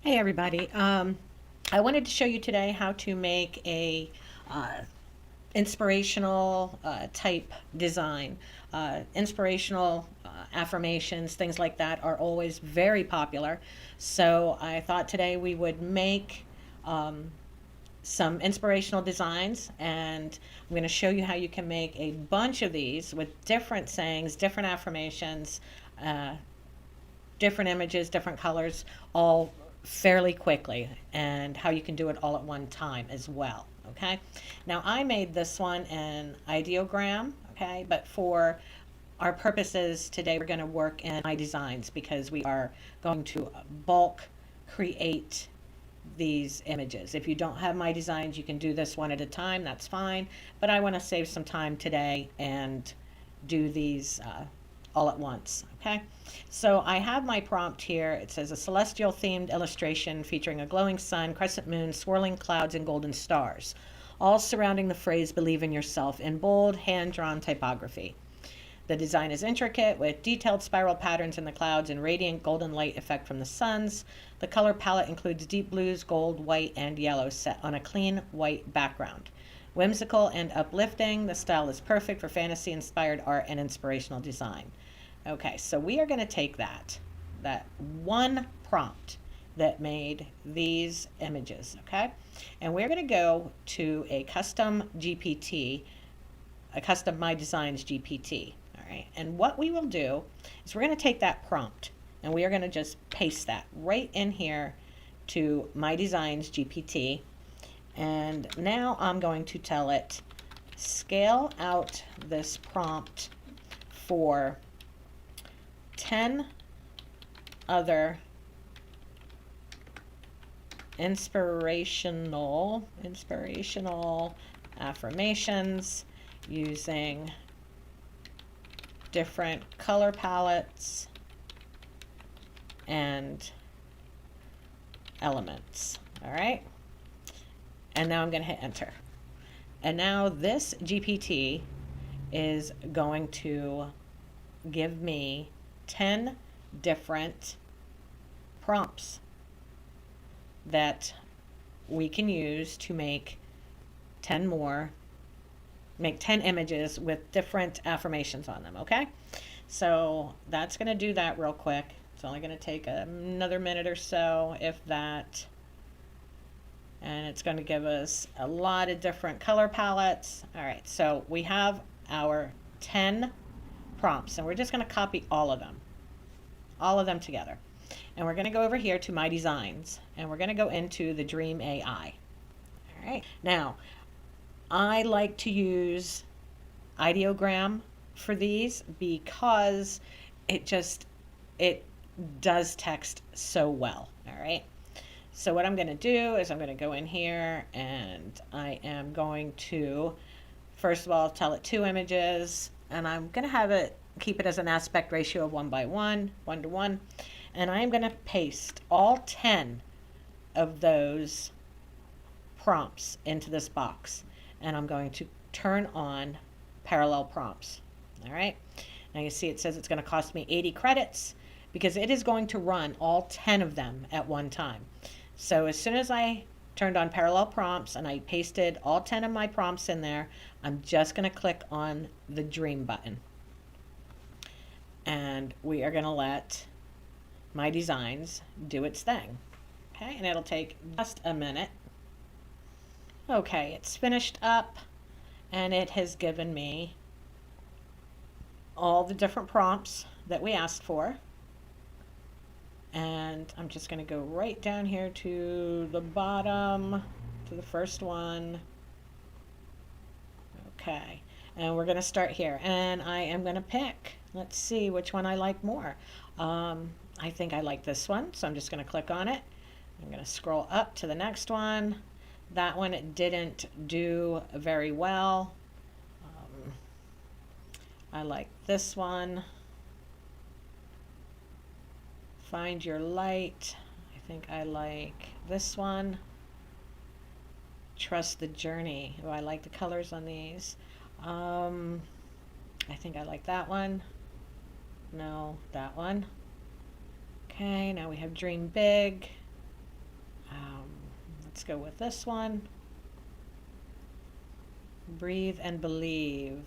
Hey everybody. I wanted to show you today how to make a uh, inspirational type design. Inspirational affirmations, things like that are always very popular. So I thought today we would make some inspirational designs, and I'm going to show you how you can make a bunch of these with different sayings, different affirmations, uh, different images, different colors, all fairly quickly, and how you can do it all at one time as well. Okay. Now I made this one in Ideogram. Okay, but for our purposes today, we're going to work in MyDesigns because we are going to bulk create these images. If you don't have MyDesigns, you can do this one at a time. That's fine. But I want to save some time today and do these all at once. Okay. So I have my prompt here. It says a celestial themed illustration featuring a glowing sun, crescent moon, swirling clouds, and golden stars, all surrounding the phrase believe in yourself in bold, hand drawn typography. The design is intricate with detailed spiral patterns in the clouds and radiant golden light effect from the suns. The color palette includes deep blues, gold, white, and yellow set on a clean white background. Whimsical and uplifting, the style is perfect for fantasy inspired art and inspirational design. Okay, so we are going to take that one prompt that made these images, okay? And we're going to go to a custom GPT, a custom MyDesigns GPT, all right? And what we will do is we're going to take that prompt and we are going to just paste that right in here to MyDesigns GPT. And now I'm going to tell it, scale out this prompt for 10 other inspirational affirmations using different color palettes and elements. All right. And now I'm going to hit enter. And now this GPT is going to give me 10 different prompts that we can use to make 10 more, make 10 images with different affirmations on them, okay? So that's going to do that real quick. It's only going to take another minute or so, if that. And it's going to give us a lot of different color palettes. All right, so we have our 10 prompts, and we're just going to copy all of them together. And we're going to go over here to MyDesigns, and we're going to go into the Dream AI. All right. Now, I like to use Ideogram for these because it does text so well. All right. So what I'm going to do is I'm going to go in here and I am going to, first of all, tell it 2 images, and I'm going to have it keep it as an aspect ratio of 1:1, 1:1, and I'm going to paste all 10 of those prompts into this box, and I'm going to turn on parallel prompts. All right. Now you see it says it's going to cost me 80 credits because it is going to run all 10 of them at one time. So as soon as I turned on parallel prompts and I pasted all 10 of my prompts in there, I'm just going to click on the Dream button. And we are going to let MyDesigns do its thing. Okay, and it'll take just a minute. Okay, it's finished up and it has given me all the different prompts that we asked for. And I'm just going to go right down here to the bottom, to the first one. Okay, and we're going to start here. And I am going to pick, let's see which one I like more. I think I like this one, so I'm just going to click on it. I'm going to scroll up to the next one. That one it didn't do very well. I like this one. Find your light. I think I like this one. Trust the journey. Oh, I like the colors on these. I think I like that one. No, that one. Okay, now we have Dream Big. Let's go with this one. Breathe and Believe.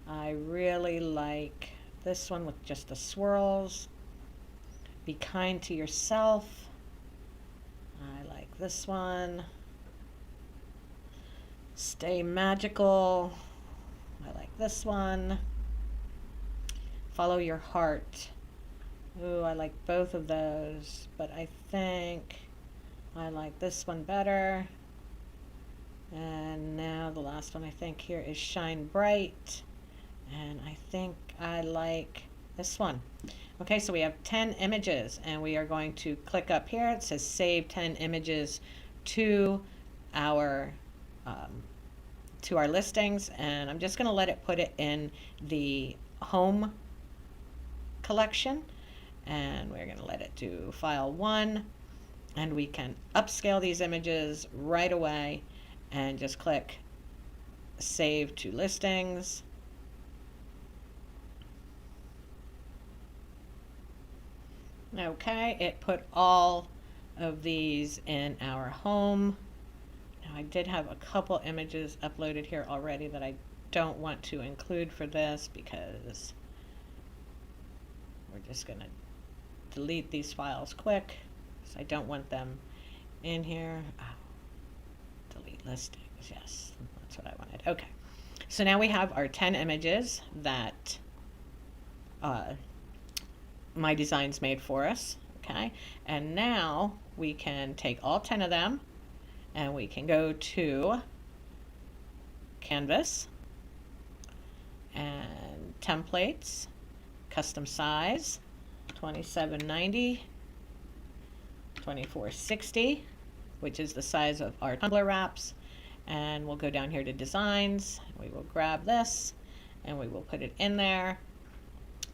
I really like this one with just the swirls. Be Kind to Yourself. I like this one. Stay Magical. I like this one. Follow Your Heart. Ooh, I like both of those, but I think I like this one better. And now the last one I think here is Shine Bright. And I think I like this one. Okay, so we have 10 images, and we are going to click up here. It says Save 10 Images to our listings, and I'm just going to let it put it in the Home collection, and we're going to let it do File 1, and we can upscale these images right away and just click Save to Listings. Okay, it put all of these in our home. Now I did have a couple images uploaded here already that I don't want to include for this because we're just going to delete these files quick because I don't want them in here. Oh, delete listings, yes, that's what I wanted. Okay, so now we have our 10 images that MyDesigns made for us. Okay, and now we can take all 10 of them and we can go to Canvas and Templates, Custom Size, 2790, 2460, which is the size of our tumbler wraps, and we'll go down here to Designs. We will grab this and we will put it in there.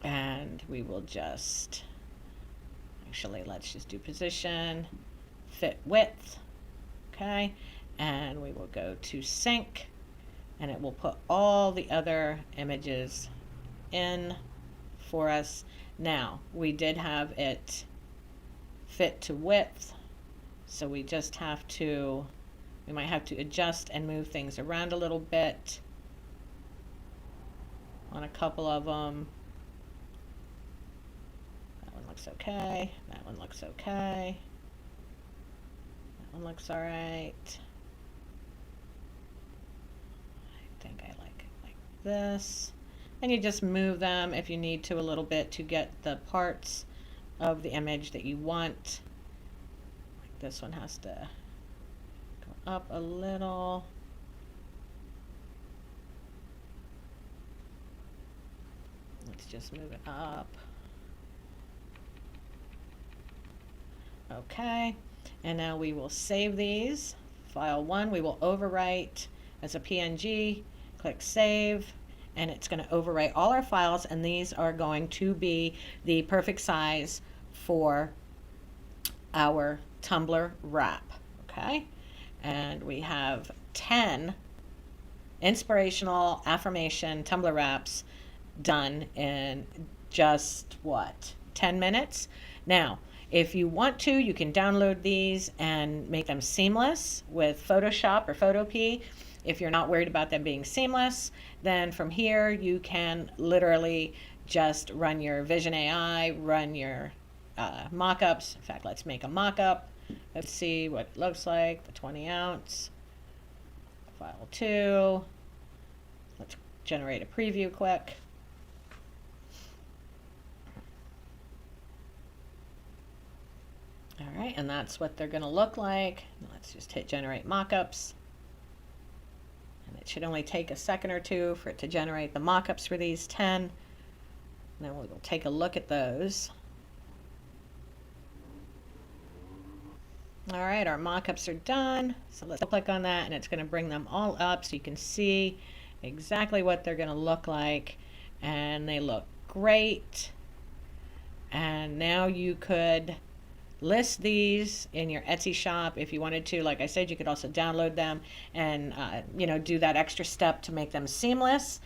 And we will just, actually, let's just do position, fit width, okay? And we will go to sync, and it will put all the other images in for us. Now, we did have it fit to width, so we just have to, we might have to adjust and move things around a little bit on a couple of them. Looks okay. That one looks okay. That one looks all right. I think I like it like this. And you just move them if you need to a little bit to get the parts of the image that you want. Like this one has to go up a little. Let's just move it up. Okay, and now we will save these. File 1, we will overwrite as a PNG, click Save, and it's going to overwrite all our files, and these are going to be the perfect size for our tumbler wrap. Okay, and we have 10 inspirational affirmation tumbler wraps done in just what, 10 minutes? Now, if you want to, you can download these and make them seamless with Photoshop or Photopea. If you're not worried about them being seamless, then from here you can literally just run your Vision AI, run your mock-ups. In fact, let's make a mock-up. Let's see what it looks like, the 20 ounce. File 2. Let's generate a preview quick. All right, and that's what they're going to look like. Let's just hit Generate Mockups. And it should only take a second or two for it to generate the mockups for these 10. And then we'll take a look at those. All right, our mockups are done. So let's click on that, and it's going to bring them all up so you can see exactly what they're going to look like. And they look great. And now you could list these in your Etsy shop if you wanted to. Like I said, you could also download them and do that extra step to make them seamless.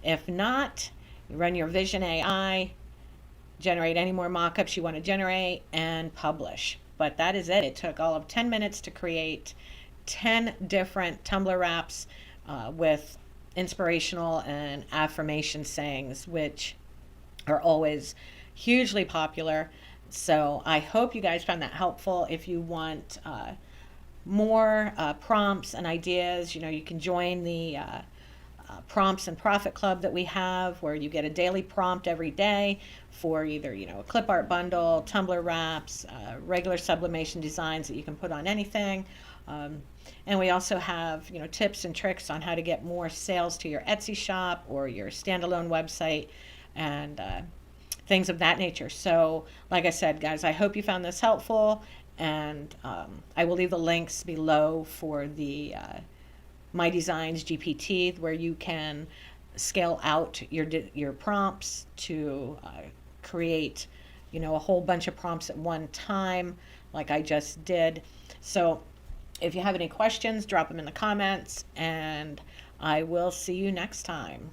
If not, you run your Vision AI, generate any more mockups you want to generate, and publish. but that is it. It took all of 10 minutes to create 10 different Tumbler wraps with inspirational and affirmation sayings, which are always hugely popular. So I hope you guys found that helpful. If you want more prompts and ideas, you can join the Prompts and Profit Club that we have, where you get a daily prompt every day for either a clip art bundle, Tumbler wraps, regular sublimation designs that you can put on anything. And we also have tips and tricks on how to get more sales to your Etsy shop or your standalone website, and things of that nature. So like I said, guys, I hope you found this helpful, and I will leave the links below for the MyDesigns GPT, where you can scale out your prompts to create a whole bunch of prompts at one time, like I just did. So if you have any questions, drop them in the comments, and I will see you next time.